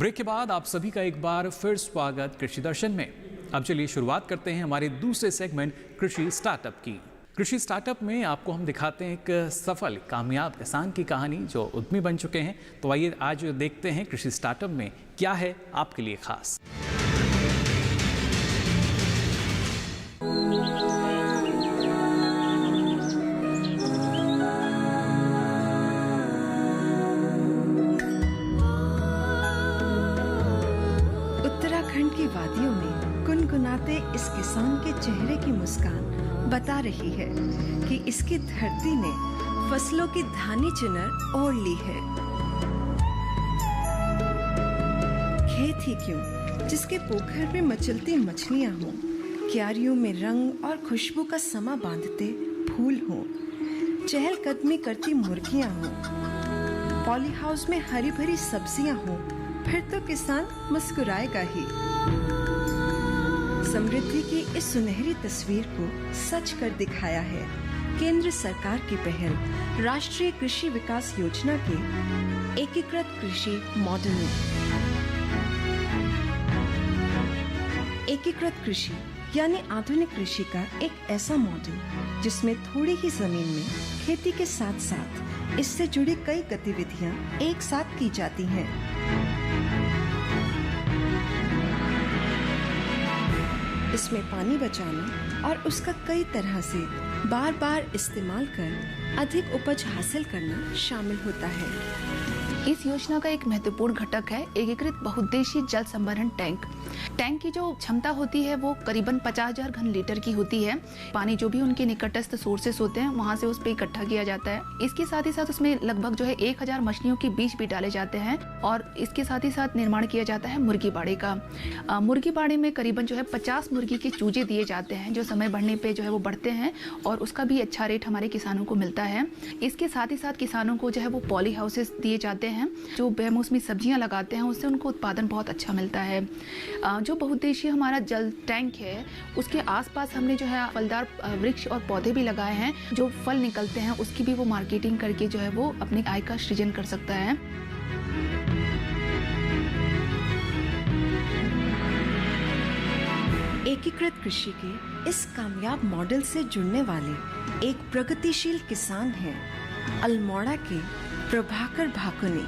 Break के बाद आप सभी का एक बार फिर स्वागत कृषि दर्शन में। अब चलिए शुरुआत करते हैं हमारे दूसरे सेगमेंट कृषि स्टार्टअप की। कृषि स्टार्टअप में आपको हम दिखाते हैं एक सफल कामयाब किसान की कहानी जो उद्यमी बन चुके हैं। तो आइए आज देखते हैं कृषि स्टार्टअप में क्या है आपके लिए खास। उत्तराखंड की वादियों में गुनगुनाते इस किसान के चेहरे की मुस्कान बता रही है कि इसकी धरती ने फसलों की धानी चुनर ओढ़ ली है। खेत ही क्यों, जिसके पोखर में मचलती मछलियां हों, क्यारियों में रंग और खुशबू का समा बांधते फूल हों, चहलकदमी करती मुर्गियां हों, पॉली हाउस में हरी भरी सब्जियां हों, फिर तो किसान मुस्कुराएगा ही। समृद्धि की इस सुनहरी तस्वीर को सच कर दिखाया है केंद्र सरकार की पहल राष्ट्रीय कृषि विकास योजना के एकीकृत कृषि मॉडल ने। एकीकृत कृषि यानी आधुनिक कृषि का एक ऐसा मॉडल जिसमें थोड़ी ही जमीन में खेती के साथ साथ इससे जुड़ी कई गतिविधियां एक साथ की जाती हैं। इसमें पानी बचाना और उसका कई तरह से बार बार इस्तेमाल कर अधिक उपज हासिल करना शामिल होता है। इस योजना का एक महत्वपूर्ण घटक है एकीकृत बहुउद्देशीय जल संभरण टैंक। टैंक की जो क्षमता होती है वो करीबन 50,000 घन लीटर की होती है। पानी जो भी उनके निकटस्थ सोर्सेस होते हैं वहाँ से उस पर इकट्ठा किया जाता है। इसके साथ ही साथ उसमें लगभग जो है 1000 मछलियों के बीज भी डाले जाते हैं और इसके साथ ही साथ निर्माण किया जाता है मुर्गी बाड़े का। मुर्गी बाड़े में करीबन जो है 50 मुर्गी के चूजे दिए जाते हैं जो समय बढ़ने पे जो है वो बढ़ते हैं और उसका भी अच्छा रेट हमारे किसानों को मिलता है। इसके साथ ही साथ किसानों को जो है वो पॉली हाउसेस दिए जाते हैं जो बेमौसमी सब्जियां लगाते हैं उससे उनको उत्पादन बहुत अच्छा मिलता है। जो बहुउद्देशीय हमारा जल टैंक है उसके आसपास हमने जो है फलदार वृक्ष और पौधे भी लगाए हैं। जो फल निकलते हैं उसकी भी वो मार्केटिंग करके जो है वो अपनी आय का सृजन कर सकता है। एकीकृत कृषि के इस कामयाब मॉडल से जुड़ने वाले एक प्रगतिशील किसान हैं अल्मोड़ा के प्रभाकर भाकुनी।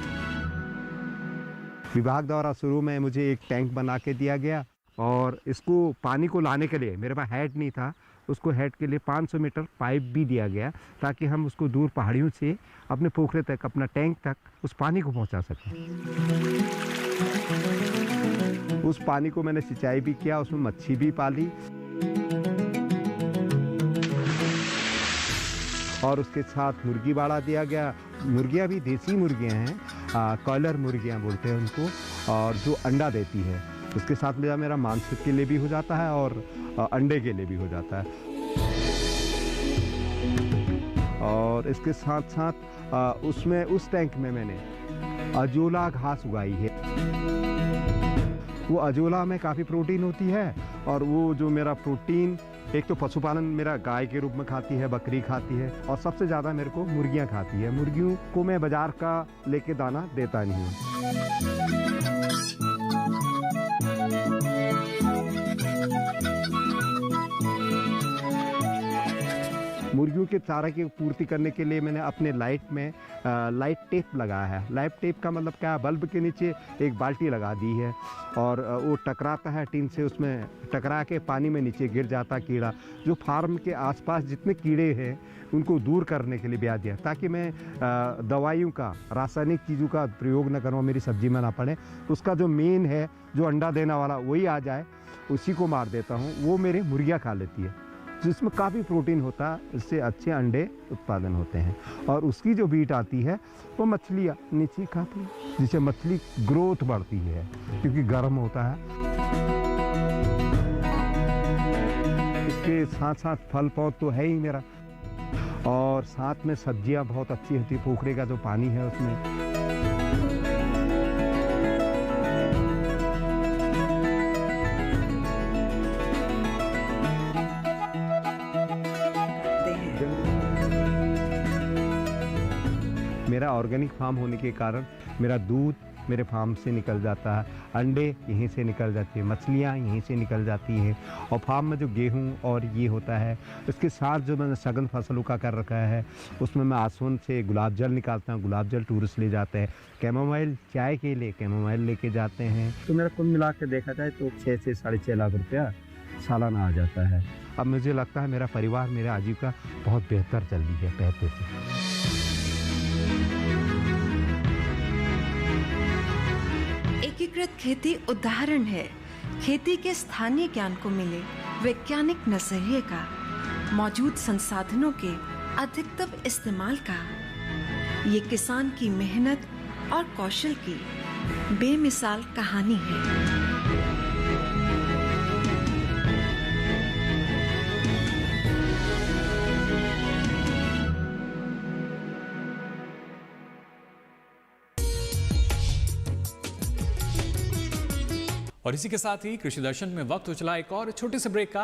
विभाग द्वारा शुरू में मुझे एक टैंक बना के दिया गया और इसको पानी को लाने के लिए मेरे पास हेड नहीं था, उसको हेड के लिए 500 मीटर पाइप भी दिया गया ताकि हम उसको दूर पहाड़ियों से अपने पोखरे तक, अपना टैंक तक उस पानी को पहुंचा सकें। उस पानी को मैंने सिंचाई भी किया, उसमें मच्छी भी पाली और उसके साथ मुर्गी बाड़ा दिया गया। मुर्गियाँ भी देसी मुर्गियाँ हैं, कॉयलर मुर्गियाँ बोलते हैं उनको, और जो अंडा देती है। उसके साथ मेरा मांस के लिए भी हो जाता है और अंडे के लिए भी हो जाता है। और इसके साथ साथ उसमें उस टैंक में मैंने अजोला घास उगाई है। वो अजोला में काफ़ी प्रोटीन होती है और वो जो मेरा प्रोटीन एक तो पशुपालन मेरा गाय के रूप में खाती है, बकरी खाती है और सबसे ज़्यादा मेरे को मुर्गियाँ खाती है। मुर्गियों को मैं बाजार का लेके दाना देता नहीं हूँ। मुर्गियों के चारा की पूर्ति करने के लिए मैंने अपने लाइट में लाइट टेप लगाया है। लाइट टेप का मतलब क्या है, बल्ब के नीचे एक बाल्टी लगा दी है और वो टकराता है टीन से, उसमें टकरा के पानी में नीचे गिर जाता कीड़ा। जो फार्म के आसपास जितने कीड़े हैं उनको दूर करने के लिए ब्याज दिया ताकि मैं दवाइयों का, रासायनिक चीज़ों का प्रयोग न करूँ, मेरी सब्जी में ना पड़े। उसका जो मेन है, जो अंडा देने वाला वही आ जाए, उसी को मार देता हूँ। वो मेरे मुर्गियाँ खा लेती है जिसमें काफ़ी प्रोटीन होता है, इससे अच्छे अंडे उत्पादन होते हैं। और उसकी जो बीट आती है वो मछलियाँ नीचे खाती है जिससे मछली ग्रोथ बढ़ती है क्योंकि गर्म होता है। इसके साथ साथ फल पौध तो है ही मेरा और साथ में सब्जियाँ बहुत अच्छी होती है। पोखरे का जो पानी है उसमें मेरा ऑर्गेनिक फार्म होने के कारण मेरा दूध मेरे फार्म से निकल जाता है, अंडे यहीं से निकल जाती है, मछलियाँ यहीं से निकल जाती हैं। और फार्म में जो गेहूँ और ये होता है, इसके साथ जो मैंने सघन फसलों का कर रखा है, उसमें मैं आसवन से गुलाब जल निकालता हूँ। गुलाब जल टूरिस्ट ले जाते हैं। कैमोमाइल चाय के लिए कैमोमाइल लेके जाते हैं। तो मेरा कुल मिला के देखा जाए तो 6 से 6.5 लाख रुपया सालाना आ जाता है। अब मुझे लगता है मेरा परिवार, मेरा आजीविका बहुत बेहतर चल रही है पहले से। एकीकृत खेती उदाहरण है खेती के स्थानीय ज्ञान को मिले वैज्ञानिक नजरिए का, मौजूद संसाधनों के अधिकतम इस्तेमाल का। ये किसान की मेहनत और कौशल की बेमिसाल कहानी है। और इसी के साथ ही कृषि दर्शन में वक्त हो चला एक और छोटे से ब्रेक का।